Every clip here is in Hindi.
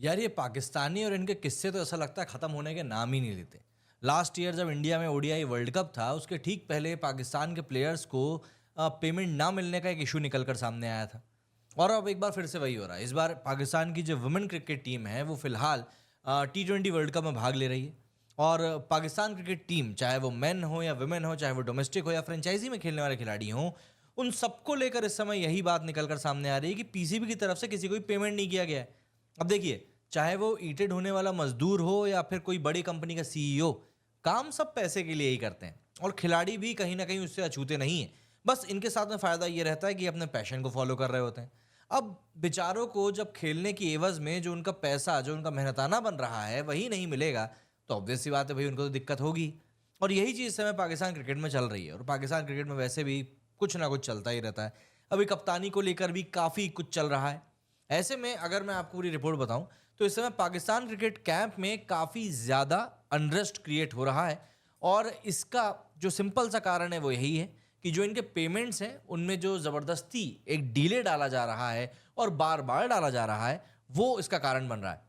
यार ये पाकिस्तानी और इनके किस्से तो ऐसा लगता है ख़त्म होने के नाम ही नहीं लेते। लास्ट ईयर जब इंडिया में ओडीआई वर्ल्ड कप था, उसके ठीक पहले पाकिस्तान के प्लेयर्स को पेमेंट ना मिलने का एक इशू निकल कर सामने आया था। और अब एक बार फिर से वही हो रहा है। इस बार पाकिस्तान की जो वुमेन क्रिकेट टीम है वो फिलहाल T20 वर्ल्ड कप में भाग ले रही है। और पाकिस्तान क्रिकेट टीम, चाहे वो मेन हो या वुमेन हो, चाहे वो डोमेस्टिक हो या फ्रेंचाइजी में खेलने वाले खिलाड़ी हों, उन सबको लेकर इस समय यही बात निकल कर सामने आ रही है कि पीसीबी की तरफ से किसी को भी पेमेंट नहीं किया गया है। अब देखिए, चाहे वो ईटेड होने वाला मजदूर हो या फिर कोई बड़ी कंपनी का सीईओ, काम सब पैसे के लिए ही करते हैं और खिलाड़ी भी कहीं ना कहीं उससे अछूते नहीं है। बस इनके साथ में फायदा ये रहता है कि अपने पैशन को फॉलो कर रहे होते हैं। अब बेचारों को जब खेलने की एवज में जो उनका पैसा, जो उनका मेहनताना बन रहा है, वही नहीं मिलेगा, तो ऑब्वियस सी बात है भाई, उनको तो दिक्कत होगी। और यही चीज़ इस समय पाकिस्तान क्रिकेट में चल रही है। और पाकिस्तान क्रिकेट में वैसे भी कुछ ना कुछ चलता ही रहता है। अभी कप्तानी को लेकर भी काफ़ी कुछ चल रहा है। ऐसे में अगर मैं आपको पूरी रिपोर्ट बताऊं, तो इस समय पाकिस्तान क्रिकेट कैंप में काफ़ी ज़्यादा अनरेस्ट क्रिएट हो रहा है। और इसका जो सिंपल सा कारण है वो यही है कि जो इनके पेमेंट्स हैं उनमें जो ज़बरदस्ती एक डिले डाला जा रहा है और बार बार डाला जा रहा है, वो इसका कारण बन रहा है।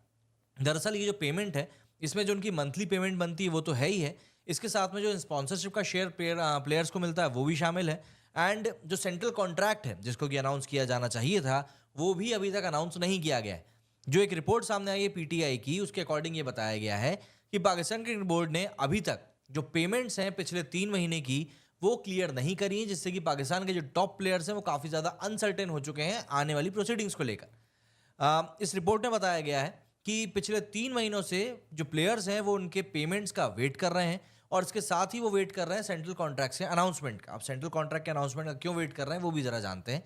दरअसल ये जो पेमेंट है, इसमें जो उनकी मंथली पेमेंट बनती है वो तो है ही है। इसके साथ में जो स्पॉन्सरशिप का शेयर प्लेयर्स को मिलता है वो भी शामिल है। एंड जो सेंट्रल कॉन्ट्रैक्ट है जिसको कि अनाउंस किया जाना चाहिए था, वो भी अभी तक अनाउंस नहीं किया गया है। जो एक रिपोर्ट सामने आई है पीटीआई की, उसके अकॉर्डिंग ये बताया गया है कि पाकिस्तान क्रिकेट बोर्ड ने अभी तक जो पेमेंट्स हैं पिछले 3 महीने की, वो क्लियर नहीं करी हैं, जिससे कि पाकिस्तान के जो टॉप प्लेयर्स हैं वो काफ़ी ज़्यादा अनसर्टेन हो चुके हैं आने वाली प्रोसीडिंग्स को लेकर। इस रिपोर्ट में बताया गया है कि पिछले 3 महीनों से जो प्लेयर्स हैं वो उनके पेमेंट्स का वेट कर रहे हैं और इसके साथ ही वो वेट कर रहे हैं सेंट्रल कॉन्ट्रैक्ट से अनाउंसमेंट का। अब सेंट्रल कॉन्ट्रैक्ट के अनाउंसमेंट का क्यों वेट कर रहे हैं वो भी ज़रा जानते हैं।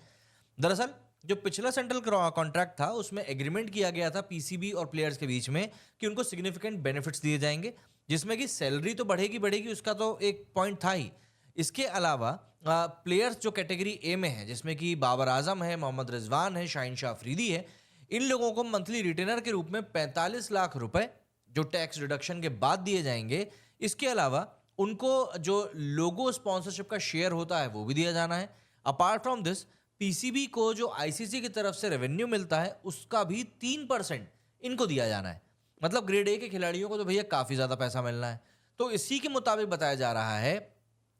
दरअसल जो पिछला सेंट्रल कॉन्ट्रैक्ट था उसमें एग्रीमेंट किया गया था पीसीबी और प्लेयर्स के बीच में कि उनको सिग्निफिकेंट बेनिफिट्स दिए जाएंगे, जिसमें कि सैलरी तो बढ़ेगी बढ़ेगी, उसका तो एक पॉइंट था ही। इसके अलावा प्लेयर्स जो कैटेगरी ए में है, जिसमें कि बाबर आजम है, मोहम्मद रिजवान है, शाहीन शाह अफरीदी है, इन लोगों को मंथली रिटेनर के रूप में 45 लाख रुपए जो टैक्स रिडक्शन के बाद दिए जाएंगे। इसके अलावा उनको जो लोगो स्पॉन्सरशिप का शेयर होता है वो भी दिया जाना है। अपार्ट फ्रॉम दिस, पीसीबी को जो आईसीसी की तरफ से रेवेन्यू मिलता है उसका भी 3% इनको दिया जाना है। मतलब ग्रेड ए के खिलाड़ियों को तो भैया काफ़ी ज़्यादा पैसा मिलना है। तो इसी के मुताबिक बताया जा रहा है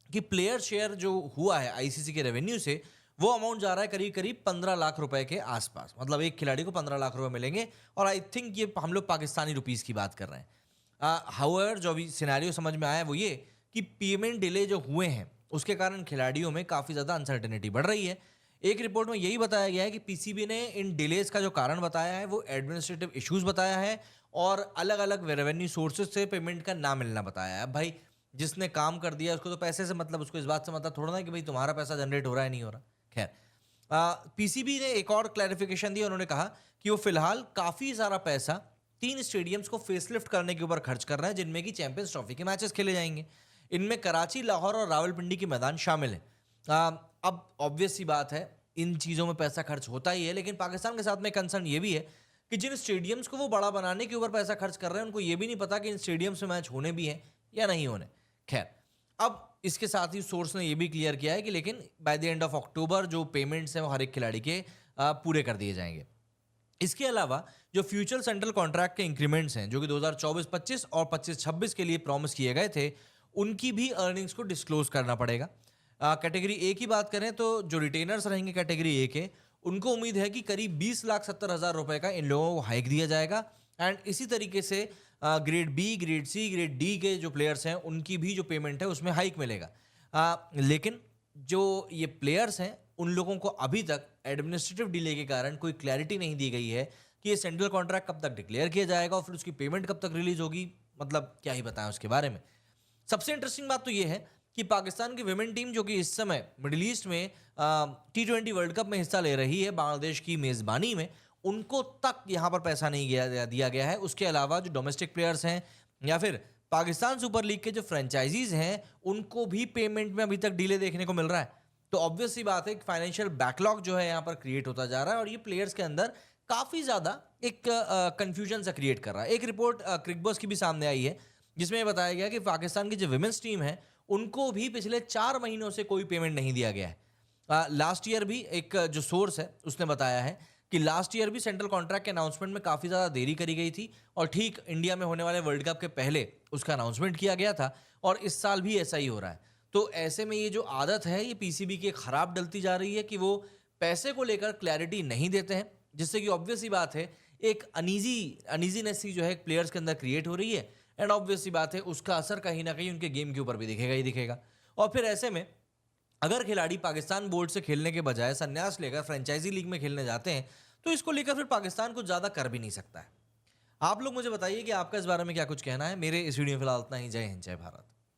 कि प्लेयर शेयर जो हुआ है आईसीसी के रेवेन्यू से, वो अमाउंट जा रहा है करीब करीब 15 लाख रुपए के आसपास। मतलब एक खिलाड़ी को 15 लाख रुपए मिलेंगे। और आई थिंक ये हम लोग पाकिस्तानी रुपीस की बात कर रहे हैं। हाउएवर जो अभी सिनेरियो समझ में आया है वो ये कि पेमेंट डिले जो हुए हैं उसके कारण खिलाड़ियों में काफ़ी ज़्यादा अनसर्टेनिटी बढ़ रही है। एक रिपोर्ट में यही बताया गया है कि पीसीबी ने इन डिलेज का जो कारण बताया है वो एडमिनिस्ट्रेटिव इश्यूज बताया है और अलग अलग रेवेन्यू सोर्सेज से पेमेंट का ना मिलना बताया है। भाई, जिसने काम कर दिया उसको तो पैसे से मतलब, उसको इस बात से मतलब थोड़ा ना कि भाई तुम्हारा पैसा जनरेट हो रहा है नहीं हो रहा। खैर, पीसीबी ने एक और क्लैरिफिकेशन दी। उन्होंने कहा कि वो फिलहाल काफ़ी सारा पैसा 3 स्टेडियम्स को फेसलिफ्ट करने के ऊपर खर्च कर रहा है, जिनमें कि चैंपियंस ट्रॉफी के मैचेस खेले जाएंगे। इनमें कराची, लाहौर और रावलपिंडी के मैदान शामिल हैं। अब ऑब्वियस सी बात है, इन चीज़ों में पैसा खर्च होता ही है, लेकिन पाकिस्तान के साथ में कंसर्न ये भी है कि जिन स्टेडियम्स को वो बड़ा बनाने के ऊपर पैसा खर्च कर रहे हैं, उनको ये भी नहीं पता कि इन स्टेडियम्स में मैच होने भी हैं या नहीं होने। खैर, अब इसके साथ ही सोर्स ने ये भी क्लियर किया है कि लेकिन by the end of October जो पेमेंट्स हैं वो हर एक खिलाड़ी के पूरे कर दिए जाएंगे। इसके अलावा जो फ्यूचर सेंट्रल कॉन्ट्रैक्ट के इंक्रीमेंट्स हैं जो कि 2024-25 और 25-26 के लिए प्रॉमिस किए गए थे, उनकी भी अर्निंग्स को डिस्क्लोज करना पड़ेगा। कैटेगरी ए की बात करें तो जो रिटेनर्स रहेंगे कैटेगरी ए के, उनको उम्मीद है कि करीब 20,70,000 रुपए का इन लोगों को हाइक दिया जाएगा। एंड इसी तरीके से grade B, grade C, grade D के जो प्लेयर्स हैं उनकी भी जो पेमेंट है उसमें हाइक मिलेगा। लेकिन जो ये प्लेयर्स हैं उन लोगों को अभी तक एडमिनिस्ट्रेटिव डिले के कारण कोई क्लैरिटी नहीं दी गई है कि ये सेंट्रल कॉन्ट्रैक्ट कब तक डिक्लेयर किया जाएगा और फिर उसकी पेमेंट कब तक रिलीज होगी। मतलब क्या ही बताएं उसके बारे में। सबसे इंटरेस्टिंग बात तो ये है कि पाकिस्तान की विमेन टीम जो कि इस समय मिडिल ईस्ट में T20 वर्ल्ड कप में हिस्सा ले रही है बांग्लादेश की मेज़बानी में, उनको तक यहाँ पर पैसा नहीं दिया गया है। उसके अलावा जो डोमेस्टिक प्लेयर्स हैं या फिर पाकिस्तान सुपर लीग के जो फ्रेंचाइजीज हैं, उनको भी पेमेंट में अभी तक डिले देखने को मिल रहा है। तो ऑब्वियस सी बात है कि फाइनेंशियल बैकलॉग जो है यहाँ पर क्रिएट होता जा रहा है और ये प्लेयर्स के अंदर काफ़ी ज़्यादा एक कंफ्यूजन सा क्रिएट कर रहा है। एक रिपोर्ट क्रिकबॉस की भी सामने आई है जिसमें बताया गया कि पाकिस्तान की जो विमेंस टीम है उनको भी पिछले 4 महीनों से कोई पेमेंट नहीं दिया गया है। लास्ट ईयर भी एक जो सोर्स है उसने बताया है कि लास्ट ईयर भी सेंट्रल कॉन्ट्रैक्ट के अनाउंसमेंट में काफ़ी ज़्यादा देरी करी गई थी और ठीक इंडिया में होने वाले वर्ल्ड कप के पहले उसका अनाउंसमेंट किया गया था और इस साल भी ऐसा ही हो रहा है। तो ऐसे में ये जो आदत है ये पीसीबी की खराब डलती जा रही है कि वो पैसे को लेकर क्लैरिटी नहीं देते हैं, जिससे कि ऑब्वियस सी बात है एक अनईजीनेस सी जो है प्लेयर्स के अंदर क्रिएट हो रही है एंड ऑब्वियस सी बात है उसका असर कहीं ना कहीं उनके गेम के ऊपर भी दिखेगा ही दिखेगा। और फिर ऐसे में अगर खिलाड़ी पाकिस्तान बोर्ड से खेलने के बजाय संन्यास लेकर फ्रेंचाइजी लीग में खेलने जाते हैं तो इसको लेकर फिर पाकिस्तान कुछ ज़्यादा कर भी नहीं सकता है। आप लोग मुझे बताइए कि आपका इस बारे में क्या कुछ कहना है। मेरे इस वीडियो में फिलहाल इतना ही। जय हिंद, जय भारत।